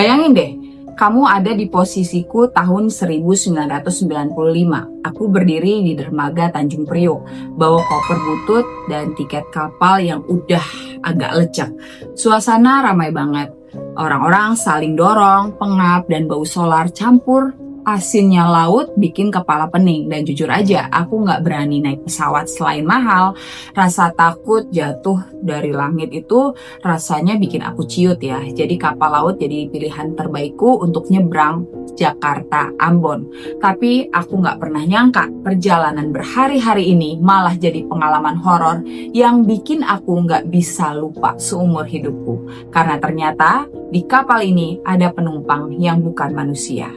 Bayangin deh, kamu ada di posisiku tahun 1995. Aku berdiri di dermaga Tanjung Priok, bawa koper butut dan tiket kapal yang udah agak lecek. Suasana ramai banget. Orang-orang saling dorong, pengap, dan bau solar campur. Asinnya laut bikin kepala pening. Dan jujur aja, aku nggak berani naik pesawat selain mahal. Rasa takut jatuh dari langit itu rasanya bikin aku ciut ya. Jadi kapal laut jadi pilihan terbaikku untuk nyebrang Jakarta Ambon. Tapi aku nggak pernah nyangka perjalanan berhari-hari ini malah jadi pengalaman horor yang bikin aku nggak bisa lupa seumur hidupku. Karena ternyata di kapal ini ada penumpang yang bukan manusia.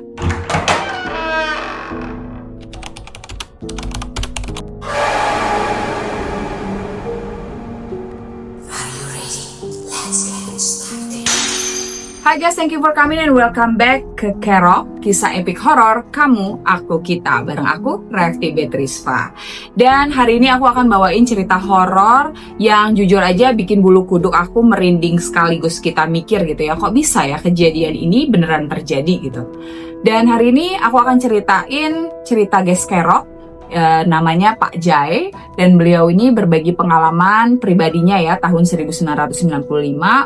Hai guys, thank you for coming and welcome back ke Kerok, kisah epic horor kamu, aku, kita, bareng aku, Refty Betrisva. Dan hari ini aku akan bawain cerita horor yang jujur aja bikin bulu kuduk aku merinding sekaligus kita mikir gitu ya, kok bisa ya kejadian ini beneran terjadi gitu. Dan hari ini aku akan ceritain cerita guys Kerok. Namanya Pak Jai, dan beliau ini berbagi pengalaman pribadinya ya tahun 1995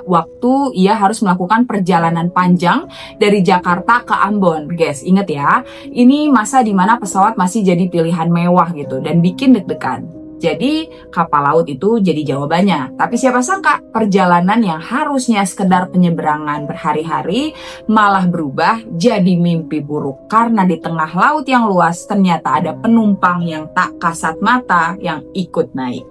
waktu ia harus melakukan perjalanan panjang dari Jakarta ke Ambon. Guys, inget ya, ini masa dimana pesawat masih jadi pilihan mewah gitu dan bikin deg-degan. Jadi kapal laut itu jadi jawabannya. Tapi siapa sangka perjalanan yang harusnya sekedar penyeberangan berhari-hari malah berubah jadi mimpi buruk. Karena di tengah laut yang luas ternyata ada penumpang yang tak kasat mata yang ikut naik.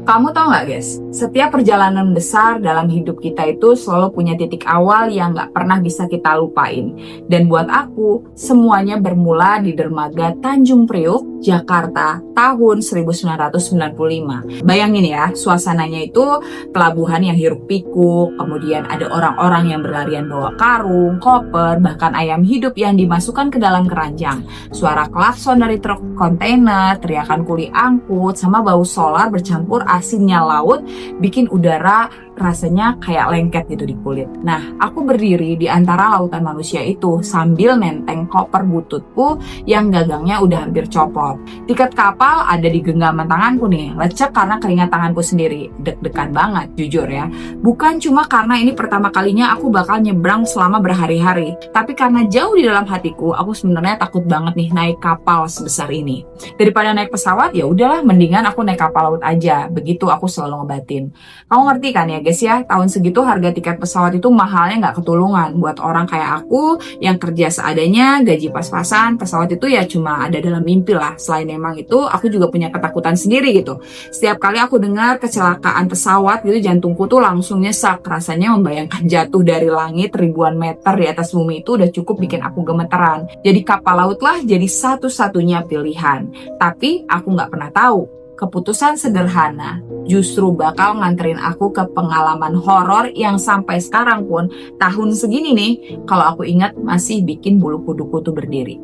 Kamu tahu nggak guys, setiap perjalanan besar dalam hidup kita itu selalu punya titik awal yang nggak pernah bisa kita lupain. Dan buat aku, semuanya bermula di dermaga Tanjung Priok, Jakarta, tahun 1995. Bayangin ya, suasananya itu pelabuhan yang hiruk pikuk, kemudian ada orang-orang yang berlarian bawa karung, koper, bahkan ayam hidup yang dimasukkan ke dalam keranjang. Suara klakson dari truk kontainer, teriakan kuli angkut, sama bau solar bercampur asinnya laut bikin udara rasanya kayak lengket gitu di kulit. Nah, aku berdiri di antara lautan manusia itu sambil nenteng koper bututku yang gagangnya udah hampir copot. Tiket kapal ada di genggaman tanganku nih, lecek karena keringat tanganku sendiri. Deg-degan banget, jujur ya. Bukan cuma karena ini pertama kalinya aku bakal nyebrang selama berhari-hari, tapi karena jauh di dalam hatiku, aku sebenarnya takut banget nih naik kapal sebesar ini. Daripada naik pesawat, ya udahlah, mendingan aku naik kapal laut aja. Begitu aku selalu ngebatin. Kamu ngerti kan ya guys ya, tahun segitu harga tiket pesawat itu mahalnya nggak ketulungan. Buat orang kayak aku yang kerja seadanya, gaji pas-pasan, pesawat itu ya cuma ada dalam mimpi lah. Selain emang itu, aku juga punya ketakutan sendiri gitu. Setiap kali aku dengar kecelakaan pesawat gitu, jantungku tuh langsung nyesek. Rasanya membayangkan jatuh dari langit ribuan meter di atas bumi itu udah cukup bikin aku gemeteran. Jadi kapal laut lah jadi satu-satunya pilihan. Tapi aku nggak pernah tahu keputusan sederhana justru bakal nganterin aku ke pengalaman horor yang sampai sekarang pun tahun segini nih, kalau aku ingat masih bikin bulu kuduku tuh berdiri.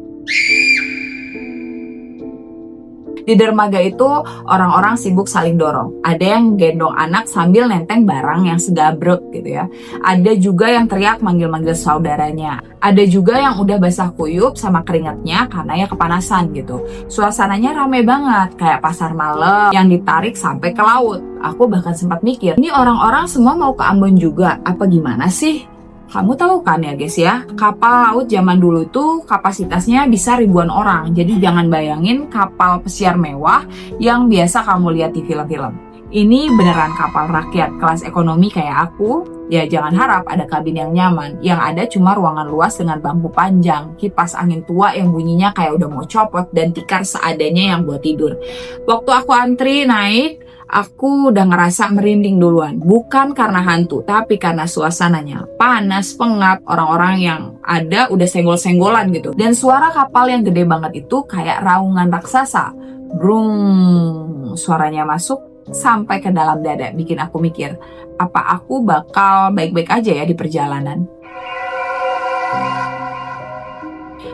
Di dermaga itu orang-orang sibuk saling dorong. Ada yang gendong anak sambil nenteng barang yang segabrek gitu ya. Ada juga yang teriak manggil-manggil saudaranya. Ada juga yang udah basah kuyup sama keringatnya karena ya kepanasan gitu. Suasananya ramai banget, kayak pasar malam yang ditarik sampai ke laut. Aku bahkan sempat mikir, ini orang-orang semua mau ke Ambon juga, apa gimana sih? Kamu tahu kan ya guys ya, kapal laut zaman dulu itu kapasitasnya bisa ribuan orang. Jadi jangan bayangin kapal pesiar mewah yang biasa kamu lihat di film-film. Ini beneran kapal rakyat kelas ekonomi kayak aku. Ya jangan harap ada kabin yang nyaman. Yang ada cuma ruangan luas dengan bangku panjang, kipas angin tua yang bunyinya kayak udah mau copot, dan tikar seadanya yang buat tidur. Waktu aku antri naik, aku udah ngerasa merinding duluan. Bukan karena hantu, tapi karena suasananya panas, pengap, orang-orang yang ada udah senggol-senggolan gitu. Dan suara kapal yang gede banget itu kayak raungan raksasa. Brung, suaranya masuk sampai ke dalam dada, bikin aku mikir, apa aku bakal baik-baik aja ya di perjalanan?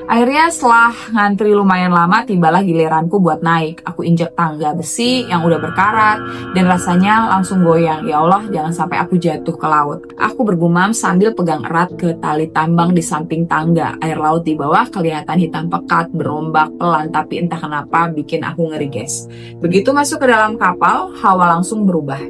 Akhirnya setelah ngantri lumayan lama, tibalah giliranku buat naik. Aku injak tangga besi yang udah berkarat dan rasanya langsung goyang. Ya Allah, jangan sampai aku jatuh ke laut. Aku bergumam sambil pegang erat ke tali tambang di samping tangga. Air laut di bawah kelihatan hitam pekat, berombak pelan, tapi entah kenapa bikin aku ngeri, guys. Begitu masuk ke dalam kapal, hawa langsung berubah.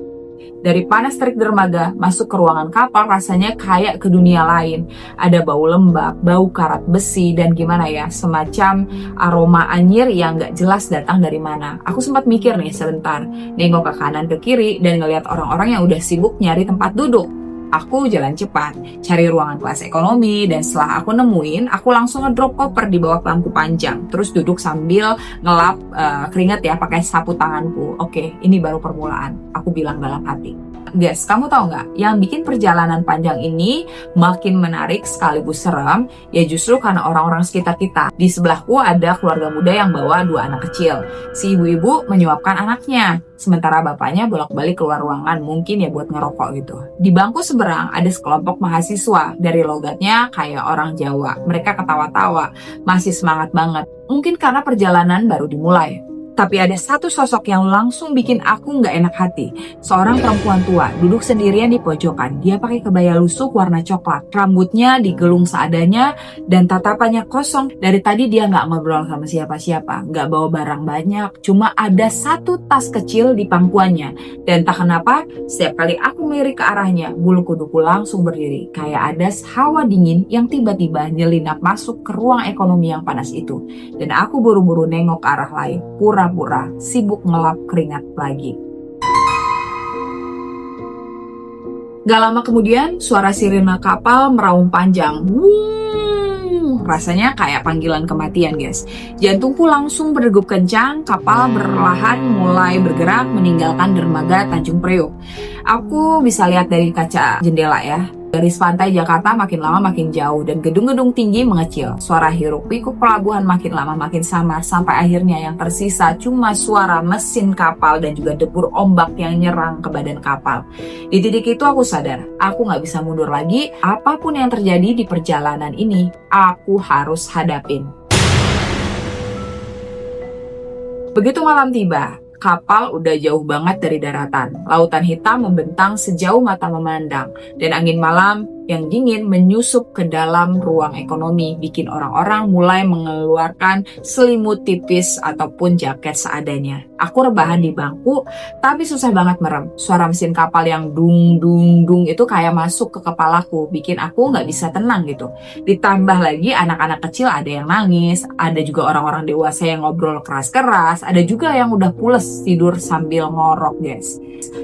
Dari panas terik dermaga, masuk ke ruangan kapal rasanya kayak ke dunia lain. Ada bau lembab, bau karat besi, dan gimana ya, semacam aroma anyir yang gak jelas datang dari mana. Aku sempat mikir nih sebentar, nengok ke kanan ke kiri, dan ngeliat orang-orang yang udah sibuk nyari tempat duduk. Aku jalan cepat, cari ruangan kelas ekonomi, dan setelah aku nemuin, aku langsung ngedrop koper di bawah bangku panjang. Terus duduk sambil ngelap keringat ya, pakai sapu tanganku. Oke, ini baru permulaan, aku bilang dalam hati. Guys, kamu tahu nggak, yang bikin perjalanan panjang ini makin menarik sekaligus serem, ya justru karena orang-orang sekitar kita. Di sebelahku ada keluarga muda yang bawa 2 anak kecil. Si ibu-ibu menyuapkan anaknya, sementara bapaknya bolak-balik keluar ruangan, mungkin ya buat ngerokok gitu. Di bangku seberang ada sekelompok mahasiswa, dari logatnya kayak orang Jawa. Mereka ketawa-tawa, masih semangat banget. Mungkin karena perjalanan baru dimulai. Tapi ada satu sosok yang langsung bikin aku nggak enak hati. Seorang perempuan tua, duduk sendirian di pojokan. Dia pakai kebaya lusuh warna coklat. Rambutnya digelung seadanya dan tatapannya kosong. Dari tadi dia nggak ngobrol sama siapa-siapa. Nggak bawa barang banyak. Cuma ada satu tas kecil di pangkuannya. Dan tak kenapa, setiap kali aku melirik ke arahnya, bulu kuduku langsung berdiri. Kayak ada hawa dingin yang tiba-tiba nyelinap masuk ke ruang ekonomi yang panas itu. Dan aku buru-buru nengok ke arah lain. Pura-pura sibuk ngelap keringat lagi. Gak lama kemudian, suara sirine kapal meraung panjang. Rasanya kayak panggilan kematian, guys. Jantungku langsung berdegup kencang. Kapal perlahan mulai bergerak meninggalkan dermaga Tanjung Priok. Aku bisa lihat dari kaca jendela ya. Garis pantai Jakarta makin lama makin jauh dan gedung-gedung tinggi mengecil. Suara hiruk pikuk pelabuhan makin lama makin samar sampai akhirnya yang tersisa cuma suara mesin kapal dan juga debur ombak yang nyerang ke badan kapal. Di titik itu aku sadar, aku nggak bisa mundur lagi. Apapun yang terjadi di perjalanan ini, aku harus hadapin. Begitu malam tiba, kapal udah jauh banget dari daratan. Lautan hitam membentang sejauh mata memandang. Dan angin malam yang dingin menyusup ke dalam ruang ekonomi, bikin orang-orang mulai mengeluarkan selimut tipis ataupun jaket seadanya. Aku rebahan di bangku, tapi susah banget merem. Suara mesin kapal yang dung-dung-dung itu kayak masuk ke kepalaku, bikin aku nggak bisa tenang gitu. Ditambah lagi anak-anak kecil ada yang nangis, ada juga orang-orang dewasa yang ngobrol keras-keras, ada juga yang udah pules tidur sambil ngorok, guys.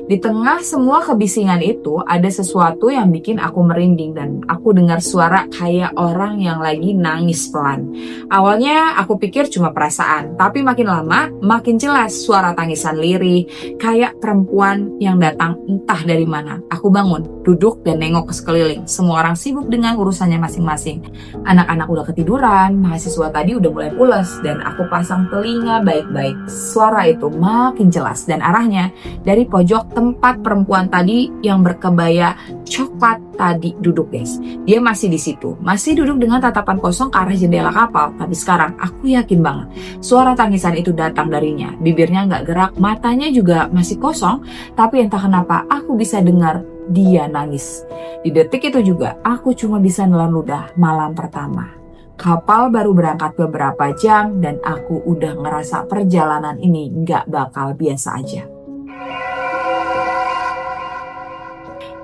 Di tengah semua kebisingan itu, ada sesuatu yang bikin aku merinding dan aku dengar suara kayak orang yang lagi nangis pelan. Awalnya aku pikir cuma perasaan, tapi makin lama makin jelas suara tangisan lirih, kayak perempuan yang datang entah dari mana. Aku bangun, duduk dan nengok ke sekeliling. Semua orang sibuk dengan urusannya masing-masing. Anak-anak udah ketiduran, mahasiswa tadi udah mulai pulas, dan aku pasang telinga baik-baik. Suara itu makin jelas dan arahnya dari pojok tempat perempuan tadi yang berkebaya coklat tadi duduk, guys. Dia masih di situ, masih duduk dengan tatapan kosong ke arah jendela kapal. Tapi sekarang aku yakin banget suara tangisan itu datang darinya. Bibirnya nggak gerak, matanya juga masih kosong, tapi entah kenapa aku bisa dengar dia nangis. Di detik itu juga aku cuma bisa nelan ludah malam pertama. Kapal baru berangkat beberapa jam dan aku udah ngerasa perjalanan ini nggak bakal biasa aja.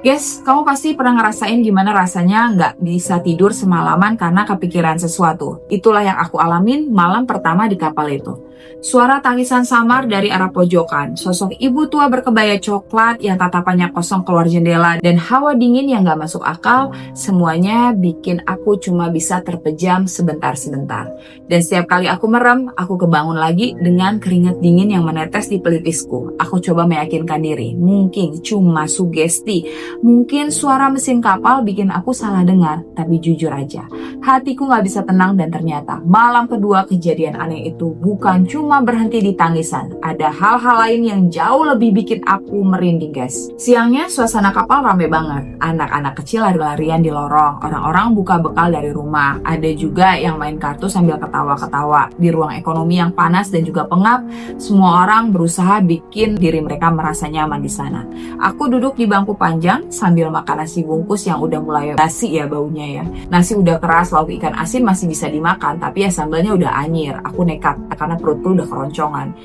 Guys, kamu pasti pernah ngerasain gimana rasanya nggak bisa tidur semalaman karena kepikiran sesuatu. Itulah yang aku alamin malam pertama di kapal itu. Suara tangisan samar dari arah pojokan, sosok ibu tua berkebaya coklat yang tatapannya kosong keluar jendela, dan hawa dingin yang gak masuk akal, semuanya bikin aku cuma bisa terpejam sebentar-sebentar. Dan setiap kali aku merem, aku kebangun lagi dengan keringat dingin yang menetes di pelipisku. Aku coba meyakinkan diri, mungkin cuma sugesti, mungkin suara mesin kapal bikin aku salah dengar, tapi jujur aja, Hatiku gak bisa tenang dan ternyata malam kedua kejadian aneh itu bukan cuma berhenti di tangisan. Ada hal-hal lain yang jauh lebih bikin aku merinding guys. Siangnya suasana kapal rame banget. Anak-anak kecil lari-larian di lorong. Orang-orang buka bekal dari rumah. Ada juga yang main kartu sambil ketawa-ketawa. Di ruang ekonomi yang panas dan juga pengap, semua orang berusaha bikin diri mereka merasa nyaman di sana. Aku duduk di bangku panjang sambil makan nasi bungkus yang udah mulai basi ya baunya ya. Nasi udah keras, lauk ikan asin masih bisa dimakan, tapi ya sambalnya udah anyir. Aku nekat karena perutku udah keroncongan.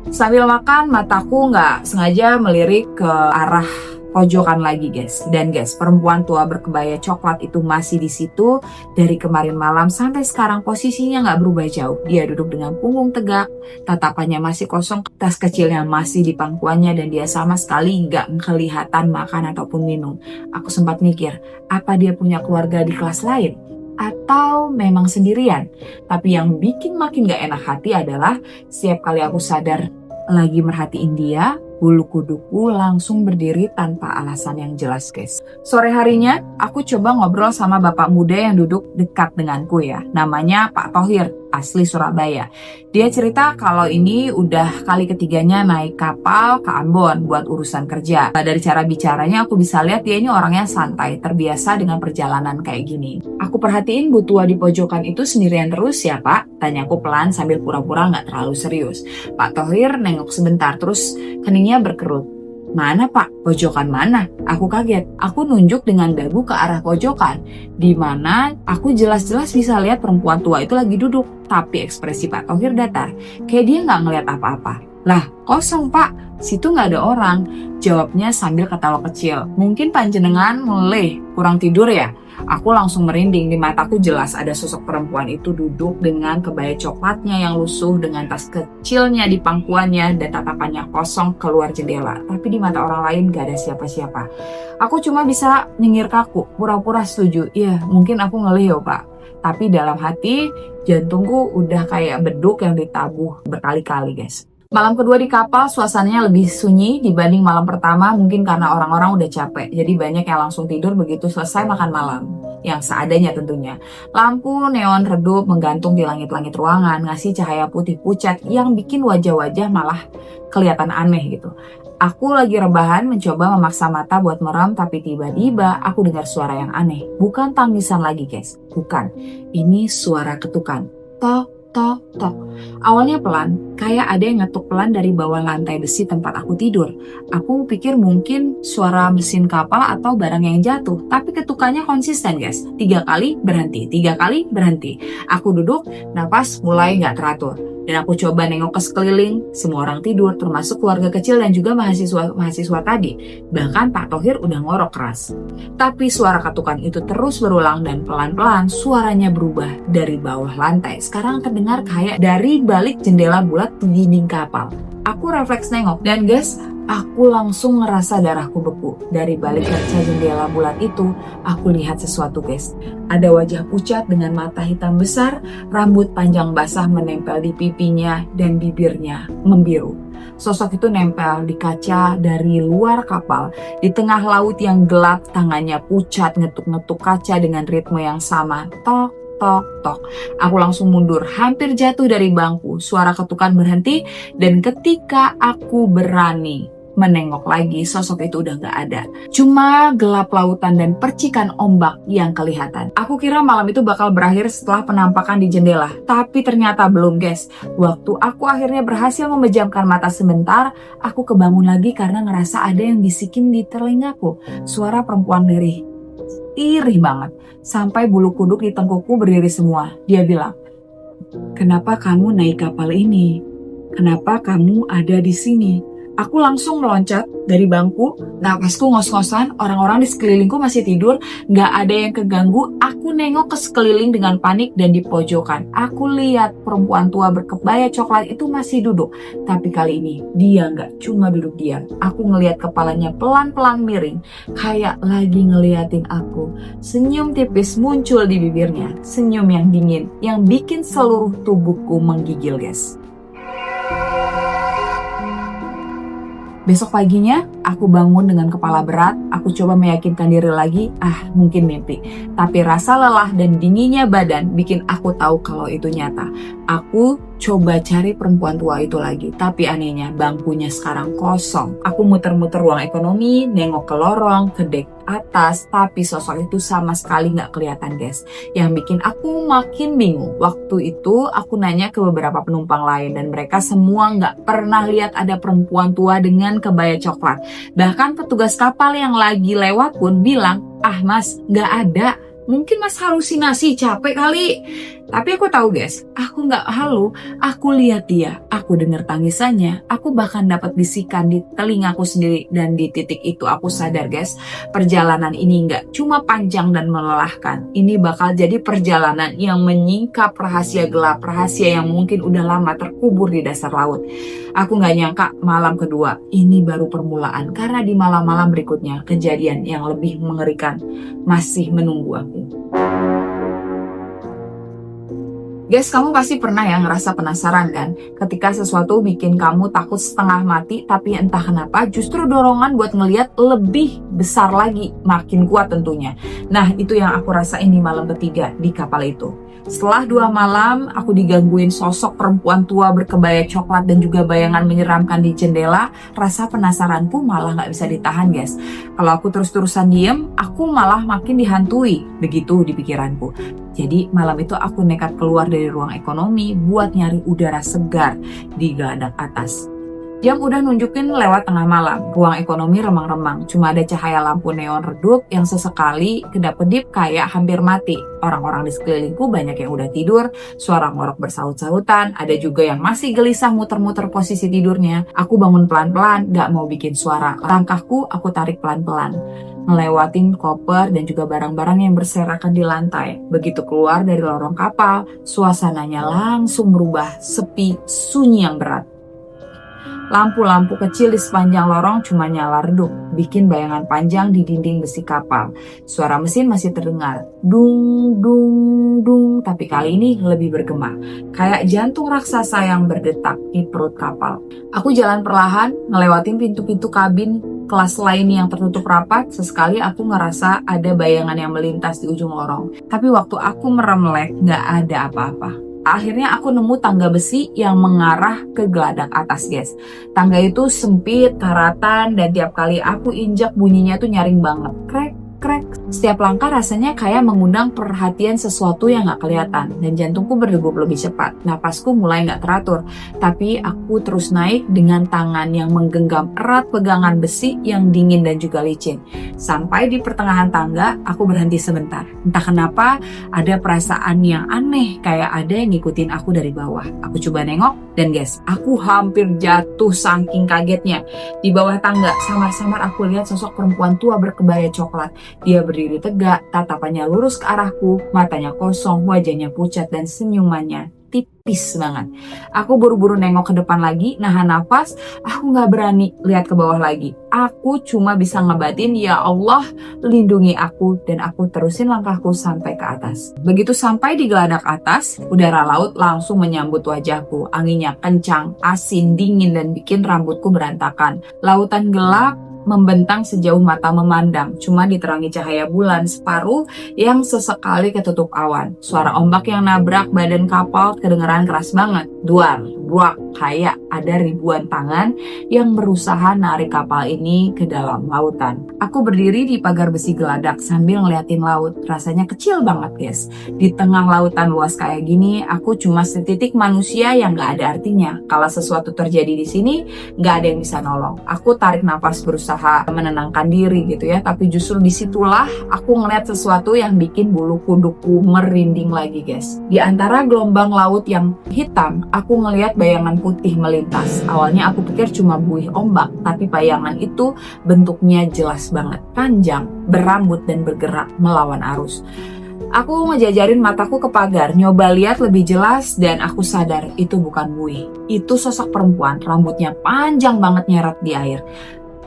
Sambil makan, mataku nggak sengaja melirik ke arah pojokan lagi guys. Dan guys, perempuan tua berkebaya coklat itu masih di situ dari kemarin malam sampai sekarang. Posisinya nggak berubah jauh. Dia duduk dengan punggung tegak, tatapannya masih kosong, tas kecilnya masih di pangkuannya, dan dia sama sekali nggak kelihatan makan ataupun minum. Aku sempat mikir, apa dia punya keluarga di kelas lain? Atau memang sendirian? Tapi yang bikin makin gak enak hati adalah setiap kali aku sadar lagi merhatiin dia, bulu kuduku langsung berdiri tanpa alasan yang jelas guys. Sore harinya aku coba ngobrol sama bapak muda yang duduk dekat denganku ya. Namanya Pak Thohir, asli Surabaya. Dia cerita kalau ini udah kali ketiganya naik kapal ke Ambon buat urusan kerja. Dari cara bicaranya aku bisa lihat dia ini orangnya santai, terbiasa dengan perjalanan kayak gini. Aku perhatiin Bu Tua di pojokan itu sendirian terus ya Pak? Tanyaku pelan sambil pura-pura gak terlalu serius. Pak Thohir nengok sebentar terus keningnya berkerut. Mana Pak? Pojokan mana? Aku kaget. Aku nunjuk dengan dagu ke arah pojokan, di mana aku jelas-jelas bisa lihat perempuan tua itu lagi duduk. Tapi ekspresi Pak Thohir datar, kayak dia nggak ngeliat apa-apa. Lah, kosong Pak, situ nggak ada orang. Jawabnya sambil ketawa kecil. Mungkin panjenengan mulai kurang tidur ya? Aku langsung merinding, di mataku jelas ada sosok perempuan itu duduk dengan kebaya coklatnya yang lusuh, dengan tas kecilnya di pangkuannya dan tatapannya kosong keluar jendela. Tapi di mata orang lain gak ada siapa-siapa. Aku cuma bisa nyengir kaku, pura-pura setuju. Iya, mungkin aku ngelih Pak. Tapi dalam hati, jantungku udah kayak beduk yang ditabuh berkali-kali guys. Malam kedua di kapal suasananya lebih sunyi dibanding malam pertama, mungkin karena orang-orang udah capek. Jadi banyak yang langsung tidur begitu selesai makan malam. Yang seadanya tentunya. Lampu neon redup menggantung di langit-langit ruangan, ngasih cahaya putih pucat yang bikin wajah-wajah malah kelihatan aneh gitu. Aku lagi rebahan mencoba memaksa mata buat merem, tapi tiba-tiba aku dengar suara yang aneh. Bukan tangisan lagi guys, bukan. Ini suara ketukan. Tok, tok, tok. Awalnya pelan, kayak ada yang ngetuk pelan dari bawah lantai besi tempat aku tidur. Aku pikir mungkin suara mesin kapal atau barang yang jatuh, tapi ketukannya konsisten guys. 3 kali berhenti, 3 kali berhenti. Aku duduk, napas mulai gak teratur. Dan aku coba nengok ke sekeliling, semua orang tidur, termasuk keluarga kecil dan juga mahasiswa tadi. Bahkan Pak Thohir udah ngorok keras. Tapi suara ketukan itu terus berulang dan pelan-pelan suaranya berubah dari bawah lantai. Sekarang terdengar kayak dari balik jendela bulat di dinding kapal. Aku refleks nengok dan guys, aku langsung ngerasa darahku beku. Dari balik kaca jendela bulat itu, aku lihat sesuatu guys. Ada wajah pucat dengan mata hitam besar, rambut panjang basah menempel di pipinya dan bibirnya membiru. Sosok itu nempel di kaca dari luar kapal. Di tengah laut yang gelap, tangannya pucat ngetuk-ngetuk kaca dengan ritme yang sama. Tok, tok, tok. Aku langsung mundur, hampir jatuh dari bangku. Suara ketukan berhenti dan ketika aku berani menengok lagi, sosok itu udah gak ada. Cuma gelap lautan dan percikan ombak yang kelihatan. Aku kira malam itu bakal berakhir setelah penampakan di jendela. Tapi ternyata belum guys. Waktu aku akhirnya berhasil memejamkan mata sebentar, aku kebangun lagi karena ngerasa ada yang bisikin di telingaku. Suara perempuan lirih. Irih banget. Sampai bulu kuduk di tengkukku berdiri semua. Dia bilang, "Kenapa kamu naik kapal ini? Kenapa kamu ada di sini?" Aku langsung meloncat dari bangku, napasku ngos-ngosan, orang-orang di sekelilingku masih tidur, gak ada yang keganggu. Aku nengok ke sekeliling dengan panik dan di pojokan. Aku lihat perempuan tua berkebaya coklat itu masih duduk. Tapi kali ini, dia gak cuma duduk diam. Aku ngelihat kepalanya pelan-pelan miring, kayak lagi ngeliatin aku. Senyum tipis muncul di bibirnya, senyum yang dingin, yang bikin seluruh tubuhku menggigil guys. Besok paginya, Aku bangun dengan kepala berat, aku coba meyakinkan diri lagi, mungkin mimpi. Tapi rasa lelah dan dinginnya badan bikin aku tahu kalau itu nyata. Aku coba cari perempuan tua itu lagi, tapi anehnya bangkunya sekarang kosong. Aku muter-muter ruang ekonomi, nengok ke lorong, ke dek atas, tapi sosok itu sama sekali nggak kelihatan guys. Yang bikin aku makin bingung. Waktu itu aku nanya ke beberapa penumpang lain dan mereka semua nggak pernah lihat ada perempuan tua dengan kebaya coklat. Bahkan petugas kapal yang lagi lewat pun bilang, mas nggak ada. Mungkin mas halusinasi, capek kali. Tapi aku tahu guys, aku nggak halu, aku lihat dia, aku dengar tangisannya, aku bahkan dapat bisikan di telingaku sendiri. Dan di titik itu aku sadar guys, perjalanan ini nggak cuma panjang dan melelahkan. Ini bakal jadi perjalanan yang menyingkap rahasia gelap, rahasia yang mungkin udah lama terkubur di dasar laut. Aku nggak nyangka malam kedua, ini baru permulaan. Karena di malam-malam berikutnya, kejadian yang lebih mengerikan masih menunggu aku. Guys, kamu pasti pernah ya ngerasa penasaran kan? Ketika sesuatu bikin kamu takut setengah mati, tapi entah kenapa justru dorongan buat ngeliat lebih besar lagi, makin kuat tentunya. Nah, itu yang aku rasain di malam ketiga di kapal itu. Setelah 2 malam, aku digangguin sosok perempuan tua berkebaya coklat dan juga bayangan menyeramkan di jendela. Rasa penasaranku malah gak bisa ditahan guys. Kalau aku terus-terusan diem, aku malah makin dihantui. Begitu di pikiranku. Jadi malam itu aku nekat keluar dari ruang ekonomi buat nyari udara segar di geladak atas. Jam udah nunjukin lewat tengah malam, ruang ekonomi remang-remang, cuma ada cahaya lampu neon redup yang sesekali kedap-kedip kayak hampir mati. Orang-orang di sekelilingku banyak yang udah tidur, suara ngorok bersaut-sautan, ada juga yang masih gelisah muter-muter posisi tidurnya. Aku bangun pelan-pelan, gak mau bikin suara. Langkahku aku tarik pelan-pelan, ngelewatin koper dan juga barang-barang yang berserakan di lantai. Begitu keluar dari lorong kapal, suasananya langsung berubah, sepi, sunyi yang berat. Lampu-lampu kecil di sepanjang lorong cuma nyala redup, bikin bayangan panjang di dinding besi kapal. Suara mesin masih terdengar, dung, dung, dung, tapi kali ini lebih bergema. Kayak jantung raksasa yang berdetak di perut kapal. Aku jalan perlahan, ngelewatin pintu-pintu kabin kelas lain yang tertutup rapat. Sesekali aku ngerasa ada bayangan yang melintas di ujung lorong. Tapi waktu aku meremlek, gak ada apa-apa. Akhirnya aku nemu tangga besi yang mengarah ke geladak atas guys. Tangga itu sempit, karatan, dan tiap kali aku injak bunyinya tuh nyaring banget. Krek, krek. Setiap langkah rasanya kayak mengundang perhatian sesuatu yang gak kelihatan. Dan jantungku berdegup lebih cepat. Napasku mulai gak teratur. Tapi aku terus naik dengan tangan yang menggenggam erat pegangan besi yang dingin dan juga licin. Sampai di pertengahan tangga, aku berhenti sebentar. Entah kenapa, ada perasaan yang aneh, kayak ada yang ngikutin aku dari bawah. Aku coba nengok, dan guys, aku hampir jatuh saking kagetnya. Di bawah tangga, samar-samar aku lihat sosok perempuan tua berkebaya coklat. Dia berdiri tegak, tatapannya lurus ke arahku, matanya kosong, wajahnya pucat, dan senyumannya tipis banget. Aku buru-buru nengok ke depan lagi, nahan nafas, aku gak berani lihat ke bawah lagi. Aku cuma bisa ngebatin, ya Allah, lindungi aku, dan aku terusin langkahku sampai ke atas. Begitu sampai di geladak atas, udara laut langsung menyambut wajahku. Anginnya kencang, asin, dingin, dan bikin rambutku berantakan. Lautan gelap membentang sejauh mata memandang, cuma diterangi cahaya bulan separuh yang sesekali ketutup awan. Suara ombak yang nabrak badan kapal kedengeran keras banget. Duar, buak, kayak ada ribuan tangan yang berusaha narik kapal ini ke dalam lautan. Aku berdiri di pagar besi geladak sambil ngeliatin laut. Rasanya kecil banget guys. Di tengah lautan luas kayak gini, aku cuma setitik manusia yang gak ada artinya. Kalau sesuatu terjadi di sini, gak ada yang bisa nolong. Aku tarik nafas berusaha menenangkan diri gitu ya, tapi justru disitulah aku ngeliat sesuatu yang bikin bulu kudukku merinding lagi guys. Di antara gelombang laut yang hitam, aku ngeliat bayangan putih melintas. Awalnya aku pikir cuma buih ombak, tapi bayangan itu bentuknya jelas banget, panjang, berambut dan bergerak melawan arus. Aku ngejajarin mataku ke pagar, nyoba lihat lebih jelas, dan aku sadar itu bukan buih. Itu sosok perempuan, rambutnya panjang banget nyeret di air.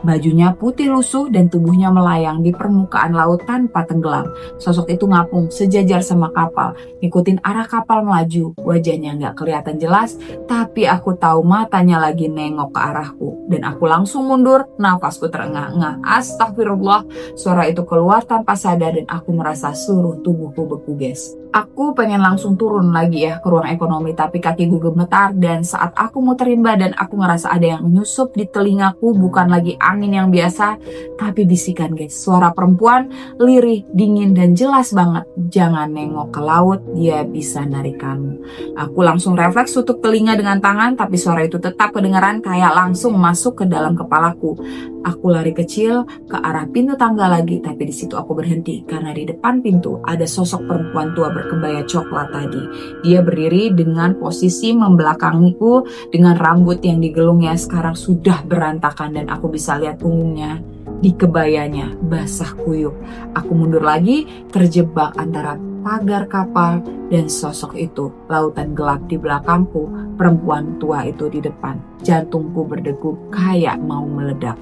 Bajunya putih lusuh dan tubuhnya melayang di permukaan laut tanpa tenggelam. Sosok itu ngapung sejajar sama kapal, ngikutin arah kapal melaju. Wajahnya nggak kelihatan jelas, tapi aku tahu matanya lagi nengok ke arahku. Dan aku langsung mundur, nafasku terengah-engah. Astagfirullah, suara itu keluar tanpa sadar dan aku merasa seluruh tubuhku beku, guys. Aku pengen langsung turun lagi ya ke ruang ekonomi, tapi kakiku gemetar dan saat aku muterin badan, aku ngerasa ada yang nyusup di telingaku, bukan lagi angin yang biasa, tapi bisikan, guys. Suara perempuan, lirih, dingin, dan jelas banget. Jangan nengok ke laut, dia bisa narik kamu. Aku langsung refleks tutup telinga dengan tangan, tapi suara itu tetap kedengaran kayak langsung masuk ke dalam kepalaku. Aku lari kecil ke arah pintu tangga lagi, tapi di situ aku berhenti karena di depan pintu ada sosok perempuan tua berkebaya coklat tadi. Dia berdiri dengan posisi membelakangiku dengan rambut yang digelungnya sekarang sudah berantakan dan aku bisa lihat punggungnya di kebayanya basah kuyup. Aku mundur lagi, terjebak antara pagar kapal dan sosok itu. Lautan gelap di belakangku, perempuan tua itu di depan. Jantungku berdegup kayak mau meledak.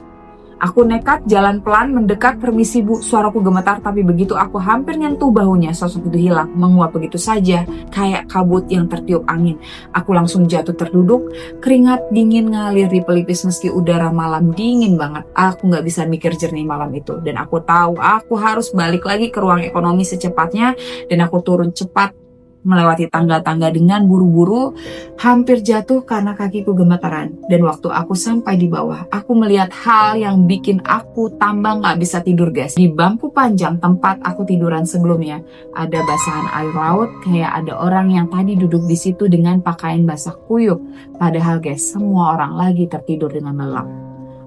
Aku nekat jalan pelan mendekat. Permisi bu, suaraku gemetar, tapi begitu aku hampir nyentuh bahunya, sosok itu hilang, menguap begitu saja, kayak kabut yang tertiup angin. Aku langsung jatuh terduduk, keringat dingin ngalir di pelipis meski udara malam dingin banget. Aku gak bisa mikir jernih malam itu, dan aku tahu aku harus balik lagi ke ruang ekonomi secepatnya, dan aku turun cepat melewati tangga-tangga dengan buru-buru, hampir jatuh karena kakiku gemetaran. Dan waktu aku sampai di bawah, aku melihat hal yang bikin aku tambah gak bisa tidur, guys. Di bangku panjang tempat aku tiduran sebelumnya, ada basahan air laut, kayak ada orang yang tadi duduk di situ dengan pakaian basah kuyup. Padahal, guys, semua orang lagi tertidur dengan lelap.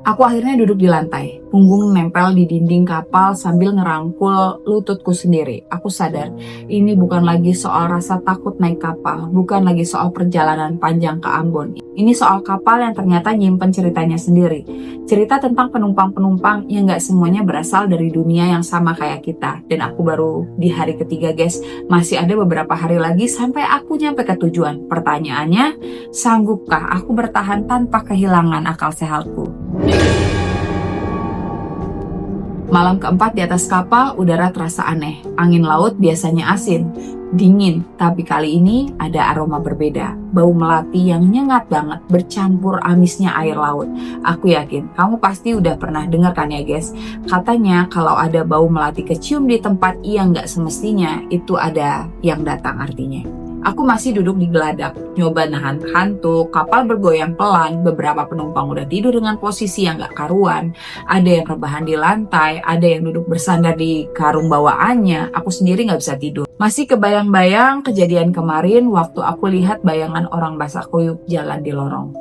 Aku akhirnya duduk di lantai, punggung nempel di dinding kapal sambil ngerangkul lututku sendiri. Aku sadar, ini bukan lagi soal rasa takut naik kapal, bukan lagi soal perjalanan panjang ke Ambon. Ini soal kapal yang ternyata nyimpen ceritanya sendiri. Cerita tentang penumpang-penumpang yang gak semuanya berasal dari dunia yang sama kayak kita. Dan aku baru di hari ketiga, guys. Masih ada beberapa hari lagi sampai aku nyampe ke tujuan. Pertanyaannya, sanggupkah aku bertahan tanpa kehilangan akal sehatku? Malam keempat di atas kapal, udara terasa aneh. Angin laut biasanya asin, dingin, tapi kali ini ada aroma berbeda. Bau melati yang nyengat banget bercampur amisnya air laut. Aku yakin kamu pasti udah pernah dengar kan ya, guys. Katanya kalau ada bau melati kecium di tempat yang gak semestinya, itu ada yang datang artinya. Aku masih duduk di geladak, nyoba nahan kantuk. Kapal bergoyang pelan, beberapa penumpang udah tidur dengan posisi yang gak karuan. Ada yang rebahan di lantai, ada yang duduk bersandar di karung bawaannya. Aku sendiri gak bisa tidur. Masih kebayang-bayang kejadian kemarin waktu aku lihat bayangan orang basah kuyup jalan di lorong.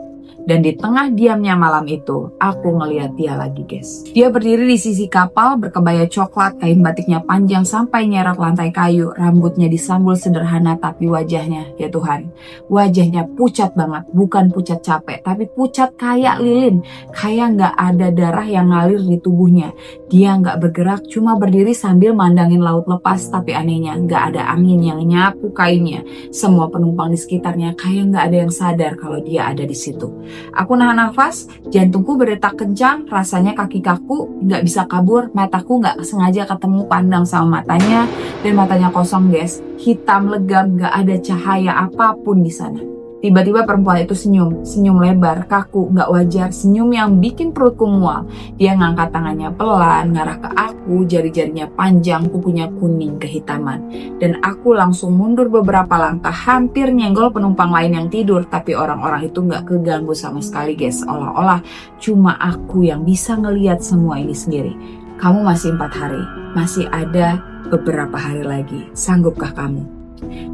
Dan di tengah diamnya malam itu, aku ngeliat dia lagi, guys. Dia berdiri di sisi kapal, berkebaya coklat, kain batiknya panjang sampai nyerat lantai kayu, rambutnya disambul sederhana, tapi wajahnya, ya Tuhan, wajahnya pucat banget, bukan pucat capek, tapi pucat kayak lilin, kayak nggak ada darah yang ngalir di tubuhnya. Dia nggak bergerak, cuma berdiri sambil mandangin laut lepas, tapi anehnya nggak ada angin yang nyapu kainnya. Semua penumpang di sekitarnya kayak nggak ada yang sadar kalau dia ada di situ. Aku nahan nafas, jantungku berdetak kencang, rasanya kaki kaku nggak bisa kabur, mataku nggak sengaja ketemu pandang sama matanya, dan matanya kosong, guys, hitam legam, nggak ada cahaya apapun di sana. Tiba-tiba perempuan itu senyum lebar, kaku, gak wajar, senyum yang bikin perutku mual. Dia ngangkat tangannya pelan, ngarah ke aku, jari-jarinya panjang, kukunya kuning kehitaman. Dan aku langsung mundur beberapa langkah, hampir nyenggol penumpang lain yang tidur, tapi orang-orang itu gak keganggu sama sekali, guys. Seolah-olah cuma aku yang bisa ngelihat semua ini sendiri. Kamu masih 4 hari, masih ada beberapa hari lagi. Sanggupkah kamu?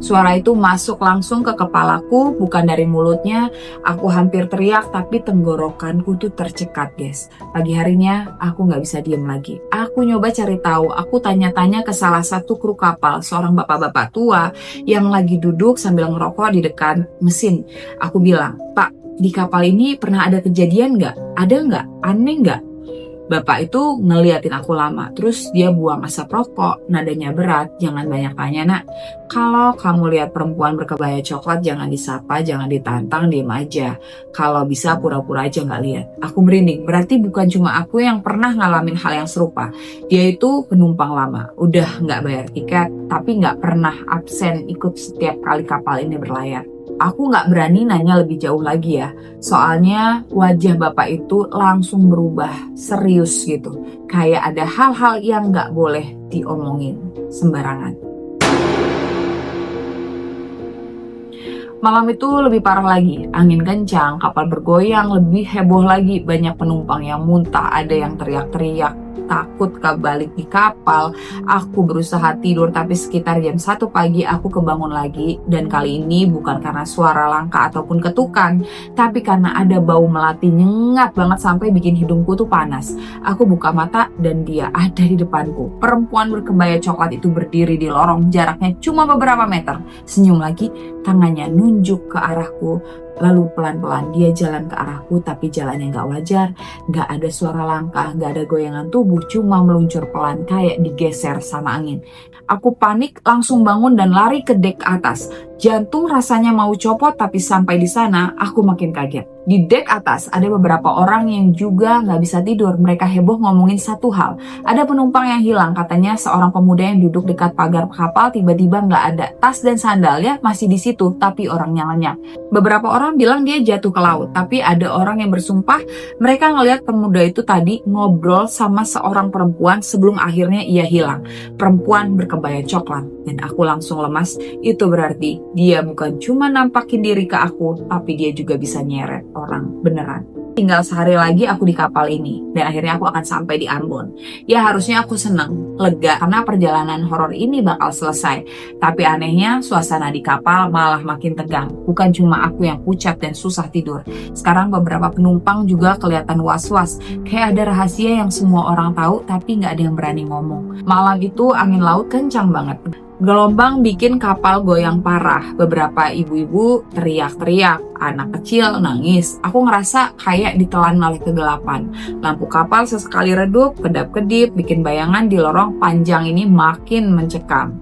Suara itu masuk langsung ke kepalaku, bukan dari mulutnya. Aku hampir teriak, tapi tenggorokanku tuh tercekat, guys. Pagi harinya, aku gak bisa diem lagi. Aku nyoba cari tahu, aku tanya-tanya ke salah satu kru kapal, seorang bapak-bapak tua yang lagi duduk sambil ngerokok di dekat mesin. Aku bilang, Pak, di kapal ini pernah ada kejadian gak? Ada gak? Aneh gak? Bapak itu ngeliatin aku lama, terus dia buang asap rokok, nadanya berat, jangan banyak tanya nak. Kalau kamu lihat perempuan berkebaya coklat jangan disapa, jangan ditantang, diem aja. Kalau bisa pura-pura aja nggak lihat. Aku merinding, berarti bukan cuma aku yang pernah ngalamin hal yang serupa. Dia itu penumpang lama, udah nggak bayar tiket, tapi nggak pernah absen ikut setiap kali kapal ini berlayar. Aku nggak berani nanya lebih jauh lagi ya, soalnya wajah bapak itu langsung berubah serius gitu. Kayak ada hal-hal yang nggak boleh diomongin sembarangan. Malam itu lebih parah lagi, angin kencang, kapal bergoyang, lebih heboh lagi, banyak penumpang yang muntah, ada yang teriak-teriak, takut kebalik di kapal. Aku berusaha tidur tapi sekitar jam 1 pagi aku kebangun lagi, dan kali ini bukan karena suara langka ataupun ketukan, tapi karena ada bau melati nyengat banget sampai bikin hidungku tuh panas. Aku buka mata dan dia ada di depanku. Perempuan berkebaya coklat itu berdiri di lorong, jaraknya cuma beberapa meter. Senyum lagi, tangannya nunjuk ke arahku. Lalu pelan-pelan dia jalan ke arahku, tapi jalannya gak wajar. Gak ada suara langkah, gak ada goyangan tubuh, cuma meluncur pelan kayak digeser sama angin. Aku panik, langsung bangun dan lari ke dek atas. Jantung rasanya mau copot, tapi sampai di sana aku makin kaget. Di dek atas ada beberapa orang yang juga gak bisa tidur. Mereka heboh ngomongin satu hal. Ada penumpang yang hilang, katanya seorang pemuda yang duduk dekat pagar kapal tiba-tiba gak ada. Tas dan sandalnya masih di situ, tapi orangnya lenyap. Beberapa orang bilang dia jatuh ke laut, tapi ada orang yang bersumpah mereka ngelihat pemuda itu tadi ngobrol sama seorang perempuan sebelum akhirnya ia hilang. Perempuan berkebaya coklat, dan aku langsung lemas. Itu berarti dia bukan cuma nampakin diri ke aku, tapi dia juga bisa nyeret orang beneran. Tinggal sehari lagi aku di kapal ini, dan akhirnya aku akan sampai di Ambon. Ya harusnya aku seneng, lega, karena perjalanan horor ini bakal selesai. Tapi anehnya suasana di kapal malah makin tegang. Bukan cuma aku yang pucat dan susah tidur. Sekarang beberapa penumpang juga kelihatan was-was. Kayak ada rahasia yang semua orang tahu, tapi gak ada yang berani ngomong. Malam itu angin laut kencang banget. Gelombang bikin kapal goyang parah. Beberapa ibu-ibu teriak-teriak, anak kecil nangis. Aku ngerasa kayak ditelan oleh kegelapan. Lampu kapal sesekali redup, kedap-kedip, bikin bayangan di lorong panjang ini makin mencekam.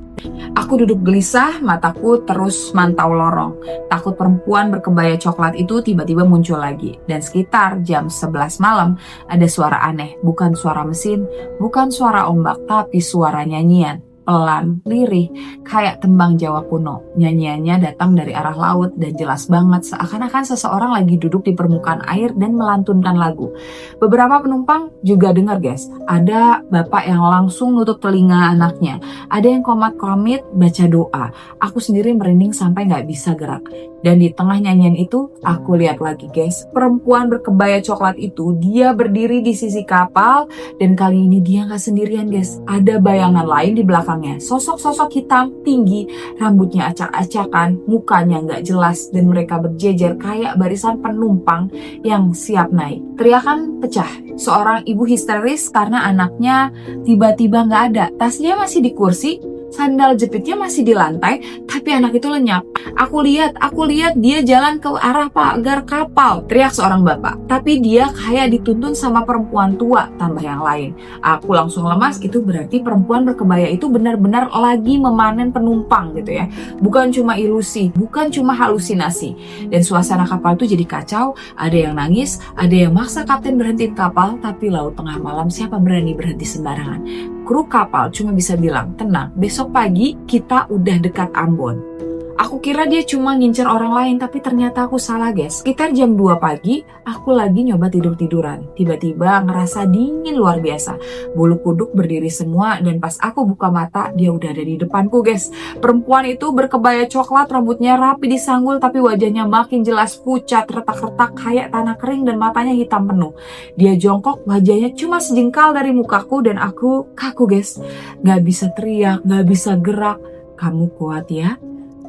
Aku duduk gelisah, mataku terus mantau lorong. Takut perempuan berkebaya coklat itu tiba-tiba muncul lagi. Dan sekitar jam 11 malam ada suara aneh. Bukan suara mesin, bukan suara ombak, tapi suara nyanyian. Pelan, lirih, kayak tembang Jawa kuno. Nyanyiannya datang dari arah laut dan jelas banget seakan-akan seseorang lagi duduk di permukaan air dan melantunkan lagu. Beberapa penumpang juga dengar guys, ada bapak yang langsung nutup telinga anaknya. Ada yang komat-komit baca doa. Aku sendiri merinding sampai gak bisa gerak. Dan di tengah nyanyian itu, aku lihat lagi guys, perempuan berkebaya coklat itu, dia berdiri di sisi kapal, dan kali ini dia gak sendirian guys. Ada bayangan lain di belakangnya, sosok-sosok hitam, tinggi, rambutnya acak-acakan, mukanya gak jelas, dan mereka berjejer kayak barisan penumpang yang siap naik. Teriakan pecah, seorang ibu histeris karena anaknya tiba-tiba gak ada. Tasnya masih di kursi, sandal jepitnya masih di lantai, tapi anak itu lenyap. Aku lihat dia jalan ke arah pagar kapal, teriak seorang bapak. Tapi dia kayak dituntun sama perempuan tua, tambah yang lain. Aku langsung lemas, itu berarti perempuan berkebaya itu benar-benar lagi memanen penumpang gitu ya. Bukan cuma ilusi, bukan cuma halusinasi. Dan suasana kapal itu jadi kacau, ada yang nangis, ada yang maksa kapten berhentiin kapal, tapi laut tengah malam siapa berani berhenti sembarangan. Kru kapal cuma bisa bilang, tenang, besok pagi kita udah dekat Ambon. Aku kira dia cuma ngincer orang lain, tapi ternyata aku salah guys. Sekitar jam 2 pagi, aku lagi nyoba tidur-tiduran. Tiba-tiba ngerasa dingin luar biasa. Bulu kuduk berdiri semua, dan pas aku buka mata, dia udah ada di depanku guys. Perempuan itu berkebaya coklat, rambutnya rapi disanggul, tapi wajahnya makin jelas pucat, retak-retak kayak tanah kering, dan matanya hitam penuh. Dia jongkok, wajahnya cuma sejengkal dari mukaku, dan aku kaku guys. Gak bisa teriak, gak bisa gerak. Kamu kuat ya?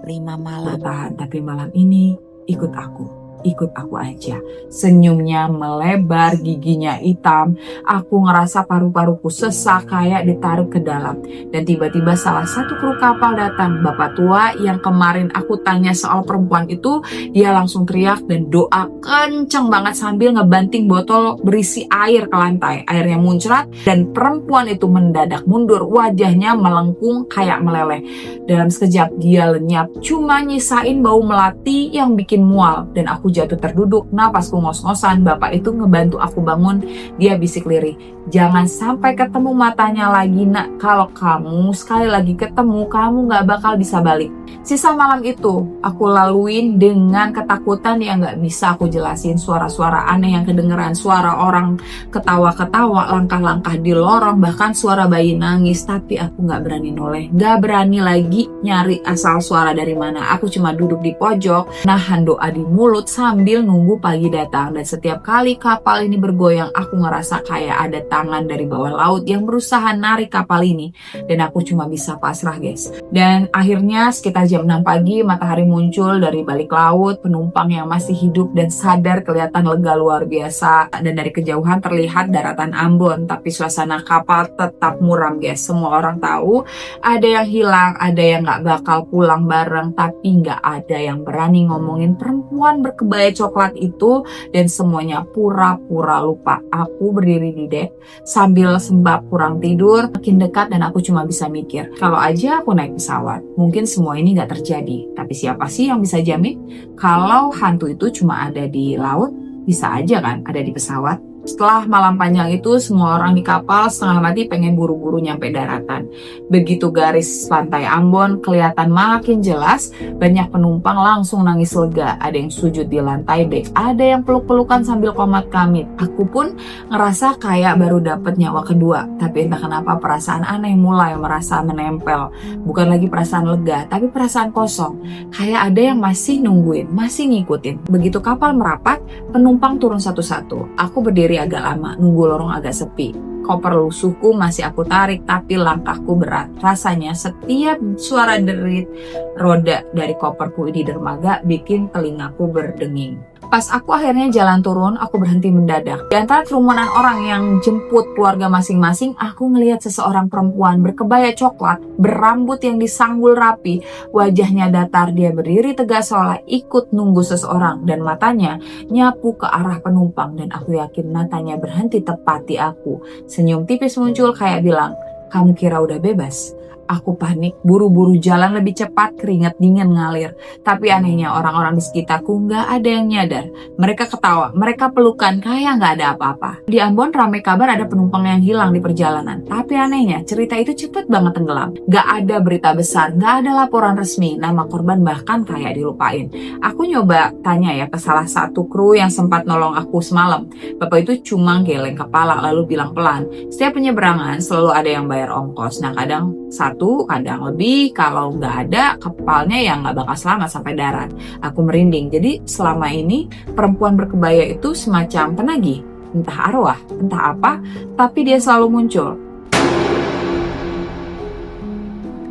5 malam tahan, tapi malam ini ikut aku. ikut aku aja. Senyumnya melebar, giginya hitam. Aku ngerasa paru-paruku sesak kayak ditarik ke dalam. Dan tiba-tiba salah satu kru kapal datang. Bapak tua yang kemarin aku tanya soal perempuan itu, dia langsung teriak dan doa kenceng banget sambil ngebanting botol berisi air ke lantai. Airnya muncrat dan perempuan itu mendadak mundur. Wajahnya melengkung kayak meleleh. Dalam sekejap dia lenyap. Cuma nyisain bau melati yang bikin mual. Dan aku jatuh terduduk, napasku ngos-ngosan. Bapak itu ngebantu aku bangun. Dia bisik lirih, jangan sampai ketemu matanya lagi nak. Kalau kamu sekali lagi ketemu, kamu gak bakal bisa balik. Sisa malam itu aku laluin dengan ketakutan yang gak bisa aku jelasin. Suara-suara aneh yang kedengeran, suara orang ketawa-ketawa, langkah-langkah di lorong, bahkan suara bayi nangis. Tapi aku gak berani noleh, gak berani lagi nyari asal suara dari mana. Aku cuma duduk di pojok, nahan doa di mulut sambil nunggu pagi datang. Dan setiap kali kapal ini bergoyang, aku ngerasa kayak ada tangan dari bawah laut yang berusaha narik kapal ini. Dan aku cuma bisa pasrah guys. Dan akhirnya sekitar jam 6 pagi matahari muncul dari balik laut. Penumpang yang masih hidup dan sadar kelihatan lega luar biasa. Dan dari kejauhan terlihat daratan Ambon. Tapi suasana kapal tetap muram guys. Semua orang tahu ada yang hilang, ada yang gak bakal pulang bareng. Tapi gak ada yang berani ngomongin perempuan berkebaya coklat itu. Dan semuanya pura-pura lupa. Aku berdiri di dek sambil sembab kurang tidur, makin dekat dan aku cuma bisa mikir, kalau aja aku naik pesawat, mungkin semua ini gak terjadi. Tapi siapa sih yang bisa jamin kalau hantu itu cuma ada di laut? Bisa aja kan ada di pesawat. Setelah malam panjang itu, semua orang di kapal setengah mati pengen buru-buru nyampe daratan. Begitu garis pantai Ambon kelihatan makin jelas, banyak penumpang langsung nangis lega. Ada yang sujud di lantai dek, ada yang peluk-pelukan sambil komat kamit. Aku pun ngerasa kayak baru dapet nyawa kedua. Tapi entah kenapa perasaan aneh mulai merasa menempel. Bukan lagi perasaan lega, tapi perasaan kosong. Kayak ada yang masih nungguin, masih ngikutin. Begitu kapal merapat, penumpang turun satu-satu. Aku berdiri agak lama, nunggu lorong agak sepi. Koper lusuhku masih aku tarik, tapi langkahku berat. Rasanya setiap suara derit roda dari koperku di dermaga bikin telingaku berdenging. Pas aku akhirnya jalan turun, aku berhenti mendadak. Di antara kerumunan orang yang jemput keluarga masing-masing, aku ngelihat seseorang perempuan berkebaya coklat, berambut yang disanggul rapi, wajahnya datar, dia berdiri tegak seolah ikut nunggu seseorang, dan matanya nyapu ke arah penumpang, dan aku yakin matanya berhenti tepat di aku. Senyum tipis muncul kayak bilang, kamu kira udah bebas? Aku panik, buru-buru jalan lebih cepat, keringat dingin ngalir. Tapi anehnya orang-orang di sekitarku nggak ada yang nyadar. Mereka ketawa, mereka pelukan kayak nggak ada apa-apa. Di Ambon ramai kabar ada penumpang yang hilang di perjalanan. Tapi anehnya cerita itu cepet banget tenggelam. Nggak ada berita besar, nggak ada laporan resmi. Nama korban bahkan kayak dilupain. Aku nyoba tanya ya ke salah satu kru yang sempat nolong aku semalam. Bapak itu cuma geleng kepala lalu bilang pelan, setiap penyeberangan selalu ada yang bayar ongkos. Nah kadang kadang lebih, kalau nggak ada kapalnya yang nggak bakal selamat sampai darat. Aku merinding. Jadi selama ini perempuan berkebaya itu semacam penagih, entah arwah, entah apa, tapi dia selalu muncul.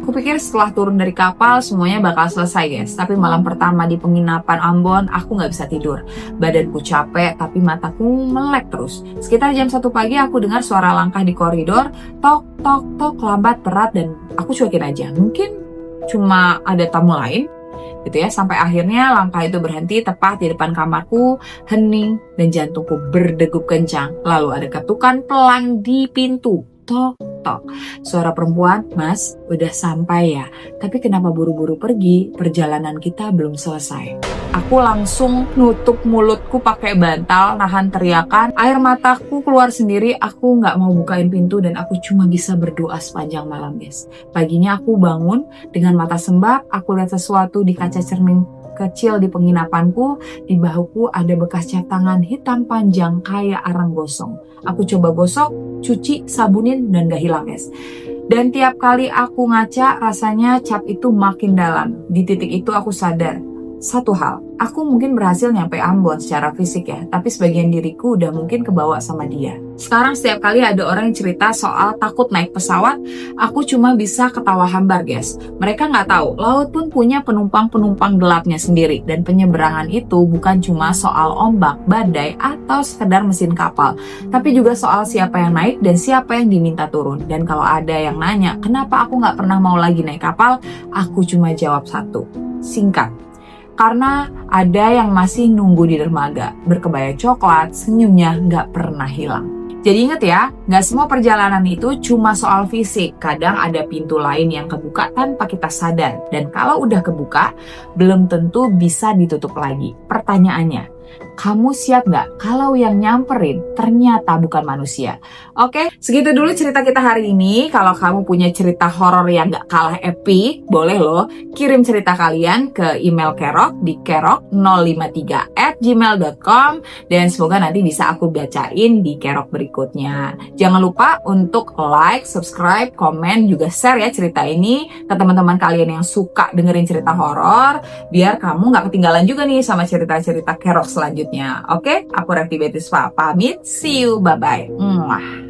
Aku pikir setelah turun dari kapal semuanya bakal selesai guys. Tapi malam pertama di penginapan Ambon aku gak bisa tidur. Badanku capek tapi mataku melek terus. Sekitar jam 1 pagi aku dengar suara langkah di koridor. Tok tok tok, lambat berat, dan aku cuekin aja. Mungkin cuma ada tamu lain gitu ya. Sampai akhirnya langkah itu berhenti tepat di depan kamarku. Hening dan jantungku berdegup kencang. Lalu ada ketukan pelan di pintu. Tok tok. Suara perempuan, "Mas, udah sampai ya? Tapi kenapa buru-buru pergi? Perjalanan kita belum selesai." Aku langsung nutup mulutku pakai bantal, nahan teriakan. Air mataku keluar sendiri. Aku nggak mau bukain pintu dan aku cuma bisa berdoa sepanjang malam, guys. Paginya aku bangun dengan mata sembab. Aku lihat sesuatu di kaca cermin kecil di penginapanku. Di bahuku ada bekas cap tangan hitam panjang kayak arang gosong. Aku coba gosok, cuci, sabunin, dan gak hilang guys. Dan tiap kali aku ngaca rasanya cap itu makin dalam. Di titik itu aku sadar Satu hal, aku mungkin berhasil nyampe Ambon secara fisik ya, tapi sebagian diriku udah mungkin kebawa sama dia. Sekarang setiap kali ada orang yang cerita soal takut naik pesawat, aku cuma bisa ketawa hambar guys. Mereka nggak tahu, laut pun punya penumpang-penumpang gelapnya sendiri. Dan penyeberangan itu bukan cuma soal ombak, badai, atau sekedar mesin kapal. Tapi juga soal siapa yang naik dan siapa yang diminta turun. Dan kalau ada yang nanya, kenapa aku nggak pernah mau lagi naik kapal? Aku cuma jawab satu, singkat. Karena ada yang masih nunggu di dermaga, berkebaya coklat, senyumnya nggak pernah hilang. Jadi ingat ya, nggak semua perjalanan itu cuma soal fisik. Kadang ada pintu lain yang kebuka tanpa kita sadar. Dan kalau udah kebuka, belum tentu bisa ditutup lagi. Pertanyaannya, kamu siap nggak kalau yang nyamperin ternyata bukan manusia? Oke, segitu dulu cerita kita hari ini. Kalau kamu punya cerita horor yang nggak kalah epic, boleh loh kirim cerita kalian ke email Kerok di kerok053@gmail.com dan semoga nanti bisa aku bacain di Kerok berikutnya. Jangan lupa untuk like, subscribe, komen, juga share ya cerita ini ke teman-teman kalian yang suka dengerin cerita horor, biar kamu nggak ketinggalan juga nih sama cerita-cerita Kerok selanjutnya. Oke, aku Rekti Betisfa pamit. See you, bye-bye. Mwah.